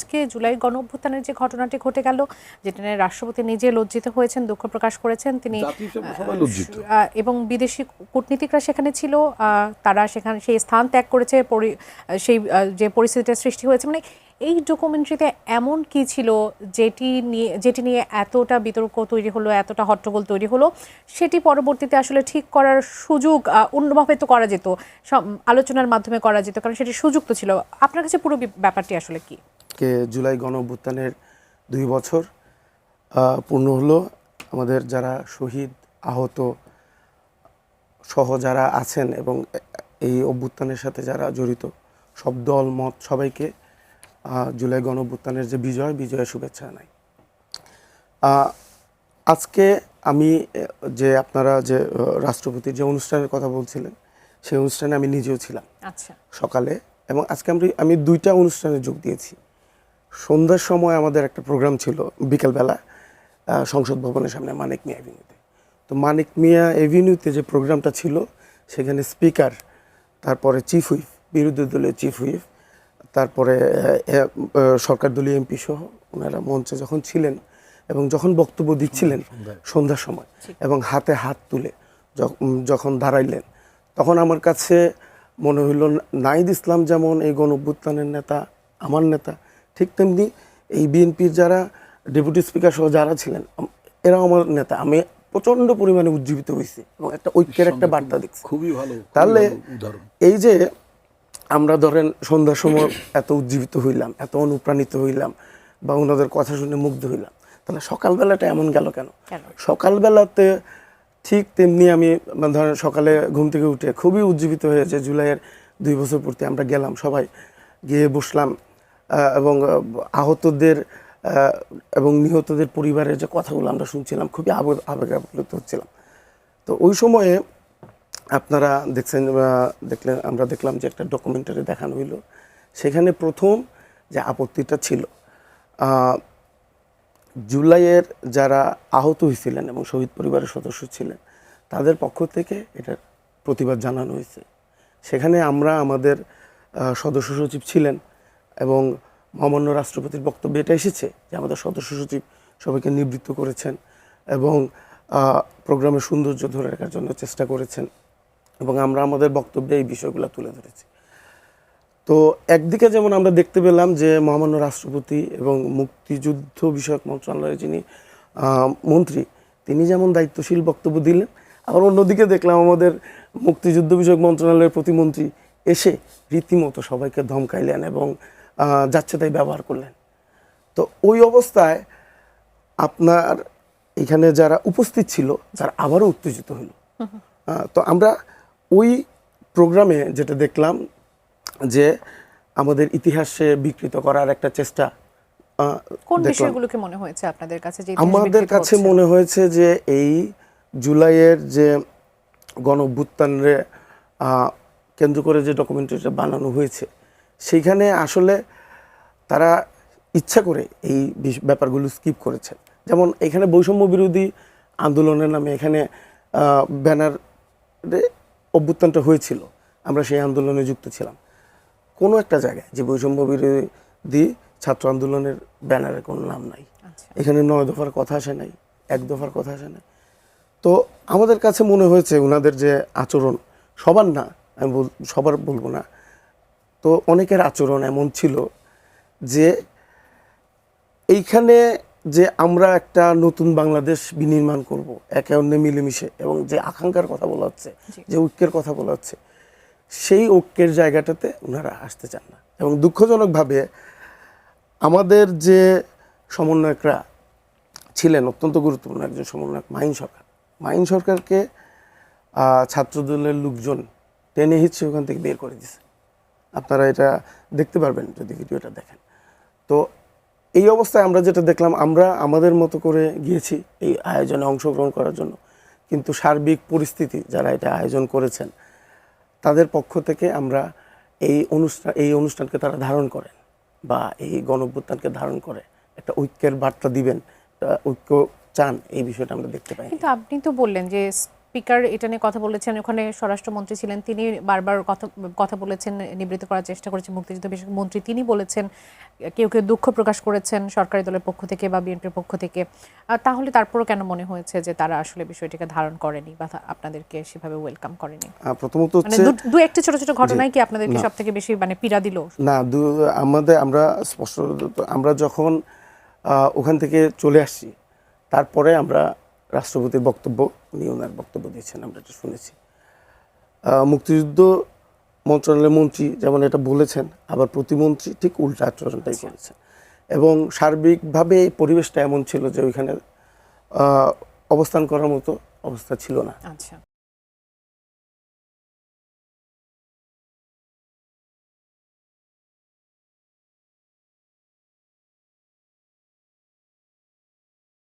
আজকে জুলাই গণঅভ্যুত্থানের যে ঘটনাটি ঘটে গেল, যেটা নিয়ে রাষ্ট্রপতি নিজে লজ্জিত হয়েছেন, দুঃখ প্রকাশ করেছেন তিনি, এবং বিদেশি কূটনীতিকরা সেখানে ছিল, তারা সেখানে সেই স্থান ত্যাগ করেছে, সেই যে পরিস্থিতিটা সৃষ্টি হয়েছে, মানে এই ডকুমেন্টারিতে এমন কি ছিল যেটি নিয়ে এতটা বিতর্ক তৈরি হলো, এতটা হট্টগোল তৈরি হলো, সেটি পরবর্তীতে আসলে ঠিক করার সুযোগ অন্যভাবে তো করা যেত, আলোচনার মাধ্যমে করা যেত, কারণ সেটি সুযোগ তো ছিল। আপনার কাছে পুরো ব্যাপারটি আসলে কি? জুলাই গণঅভ্যুত্থানের 2 বছর পূর্ণ হলো। আমাদের যারা শহীদ, আহত সহ যারা আছেন এবং এই অভ্যুত্থানের সাথে যারা জড়িত সব দল মত সবাইকে জুলাই গণঅভ্যুত্থানের যে বিজয়ের শুভেচ্ছা জানাই। আজকে আমি যে আপনারা যে রাষ্ট্রপতির যে অনুষ্ঠানের কথা বলছিলেন, সেই অনুষ্ঠানে আমি নিজেও ছিলাম সকালে, এবং আজকে আমি 2টা অনুষ্ঠানে যোগ দিয়েছি। সন্ধ্যার সময় আমাদের একটা প্রোগ্রাম ছিল বিকেলবেলা সংসদ ভবনের সামনে মানিক মিয়া এভিনিউতে। তো মানিক মিয়া এভিনিউতে যে প্রোগ্রামটা ছিল, সেখানে স্পিকার, তারপরে চিফ হুইপ, বিরোধী দলের চিফ হুইপ, তারপরে সরকার দলীয় এমপি সহ ওনারা মঞ্চে যখন ছিলেন এবং যখন বক্তব্য দিচ্ছিলেন সন্ধ্যার সময় এবং হাতে হাত তুলে যখন দাঁড়াইলেন, তখন আমার কাছে মনে হইল নাহিদ ইসলাম যেমন এই গণঅভ্যুত্থানের নেতা, আমার নেতা, ঠিক তেমনি এই বিএনপির যারা ডেপুটি স্পিকার সহ যারা ছিলেন এরাও আমার নেতা। আমি প্রচণ্ড পরিমাণে উজ্জীবিত হয়েছি এবং একটা ঐক্যের একটা বার্তা দেখছি। খুবই ভালো। তাহলে এই যে আমরা ধরেন সন্ধ্যার সময় এত উজ্জীবিত হইলাম, এত অনুপ্রাণিত হইলাম বা ওনাদের কথা শুনে মুগ্ধ হইলাম, তাহলে সকালবেলাটা এমন গেল কেন? সকালবেলাতে ঠিক তেমনি আমি ধরেন সকালে ঘুম থেকে উঠে খুবই উজ্জীবিত হয়েছে জুলাইয়ের 2 বছর পূর্তি। আমরা গেলাম, সবাই গিয়ে বসলাম এবং আহতদের এবং নিহতদের পরিবারের যে কথাগুলো আমরা শুনছিলাম, খুবই আবেগ আপ্লুত হচ্ছিলাম। তো ওই সময়ে আপনারা দেখলেন, আমরা দেখলাম যে একটা ডকুমেন্টারি দেখানো হইলো। সেখানে প্রথম যে আপত্তিটা ছিল, জুলাইয়ের যারা আহত হয়েছিলেন এবং শহীদ পরিবারের সদস্য ছিলেন তাদের পক্ষ থেকে এটার প্রতিবাদ জানানো হয়েছে। সেখানে আমাদের সদস্য সচিব ছিলেন এবং মহামান্য রাষ্ট্রপতির বক্তব্যে এটা এসেছে যে আমাদের সদস্য সচিব সবাইকে নিবৃত্ত করেছেন এবং প্রোগ্রামের সৌন্দর্য ধরে রাখার জন্য চেষ্টা করেছেন, এবং আমরা আমাদের বক্তব্যে এই বিষয়গুলো তুলে ধরেছি। তো একদিকে যেমন আমরা দেখতে পেলাম যে মহামান্য রাষ্ট্রপতি এবং মুক্তিযুদ্ধ বিষয়ক মন্ত্রণালয়ের যিনি মন্ত্রী, তিনি যেমন দায়িত্বশীল বক্তব্য দিলেন, আবার অন্যদিকে দেখলাম আমাদের মুক্তিযুদ্ধ বিষয়ক মন্ত্রণালয়ের প্রতিমন্ত্রী এসে রীতিমতো সবাইকে ধমকাইলেন এবং যাচ্ছে তাই ব্যবহার করলেন। তো ওই অবস্থায় আপনার এখানে যারা উপস্থিত ছিল তারা আবারও উত্তেজিত হলো। তো আমরা ওই প্রোগ্রামে যেটা দেখলাম যে আমাদের ইতিহাসে বিকৃত করার একটা চেষ্টা। কোন বিষয়গুলোকে মনে হয়েছে আপনাদের কাছে? যে আমাদের কাছে মনে হয়েছে যে এই জুলাইয়ের যে গণঅভ্যুত্থানে কেন্দ্র করে যে ডকুমেন্টারিটা বানানো হয়েছে, সেইখানে আসলে তারা ইচ্ছা করে এই ব্যাপারগুলো স্কিপ করেছে। যেমন এখানে বৈষম্য বিরোধী আন্দোলনের নামে এখানে ব্যানারে অভ্যুত্থানটা হয়েছিল, আমরা সেই আন্দোলনে যুক্ত ছিলাম। কোনো একটা জায়গায় যে বৈষম্য বিরোধী ছাত্র আন্দোলনের ব্যানারে কোনো নাম নাই, এখানে 9 দফার কথা আসে নাই, 1 দফার কথা আসে নাই। তো আমাদের কাছে মনে হয়েছে ওনাদের যে আচরণ, সবার না, আমি সবার বলবো না, তো অনেকের আচরণ এমন ছিল যে এইখানে যে আমরা একটা নতুন বাংলাদেশ বিনির্মাণ করব একে অন্যে মিলেমিশে, এবং যে আকাঙ্ক্ষার কথা বলা হচ্ছে, যে ঐক্যের কথা বলা হচ্ছে, সেই ঐক্যের জায়গাটাতে ওনারা আসতে চান না। এবং দুঃখজনকভাবে আমাদের যে সমন্বয়করা ছিলেন, অত্যন্ত গুরুত্বপূর্ণ একজন সমন্বয়ক মাহিন সরকারকে ছাত্রদলের লোকজন টেনে হিচড়ে ওখান থেকে বের করে দিয়েছে। আপনারা এটা দেখতে পারবেন যদি ভিডিওটা দেখেন। তো এই অবস্থায় আমরা যেটা দেখলাম, আমরা আমাদের মতো করে গিয়েছি এই আয়োজনে অংশগ্রহণ করার জন্য, কিন্তু সার্বিক পরিস্থিতি যারা এটা আয়োজন করেছেন তাদের পক্ষ থেকে আমরা এই অনুষ্ঠানকে তারা ধারণ করেন বা এই গণঅভ্যুত্থানকে ধারণ করে একটা ঐক্যের বার্তা দিবেন, ঐক্য চান, এই বিষয়টা আমরা দেখতে পাই। কিন্তু আপনি তো বললেন যে স্পিকার এটা নিয়ে কথা বলেছেন, ওখানে স্বরাষ্ট্রমন্ত্রী ছিলেন, তিনি বারবার কথা বলেছেন, নিবৃত্ত করার চেষ্টা করেছেন মুক্তিযুদ্ধ বিষয়ক মন্ত্রী, তিনি বলেছেন, কেউ কেউ দুঃখ প্রকাশ করেছেন সরকারি দলের পক্ষ থেকে বা বিএনপির পক্ষ থেকে। তাহলে তারপরও কেন মনে হয়েছে যে তারা আসলে বিষয়টিকে ধারণ করেনি বা আপনাদেরকে সেভাবে ওয়েলকাম করেনি? প্রথমত মানে হচ্ছে দু একটি ছোট ছোট ঘটনায় কি আপনাদেরকে সব থেকে বেশি মানে পীড়া দিল? না, আমরা স্পষ্ট, আমরা যখন ওখান থেকে চলে আসছি তারপরে আমরা রাষ্ট্রপতির বক্তব্য উনি ওনার বক্তব্য দিয়েছেন, আমরা এটা শুনেছি। মুক্তিযুদ্ধ মন্ত্রণালয়ের মন্ত্রী যেমন এটা বলেছেন, আবার প্রতিমন্ত্রী ঠিক উল্টা আচরণটাই করেছেন। এবং সার্বিকভাবে এই পরিবেশটা এমন ছিল যে ওইখানে অবস্থান করার মতো অবস্থা ছিল না। আচ্ছা।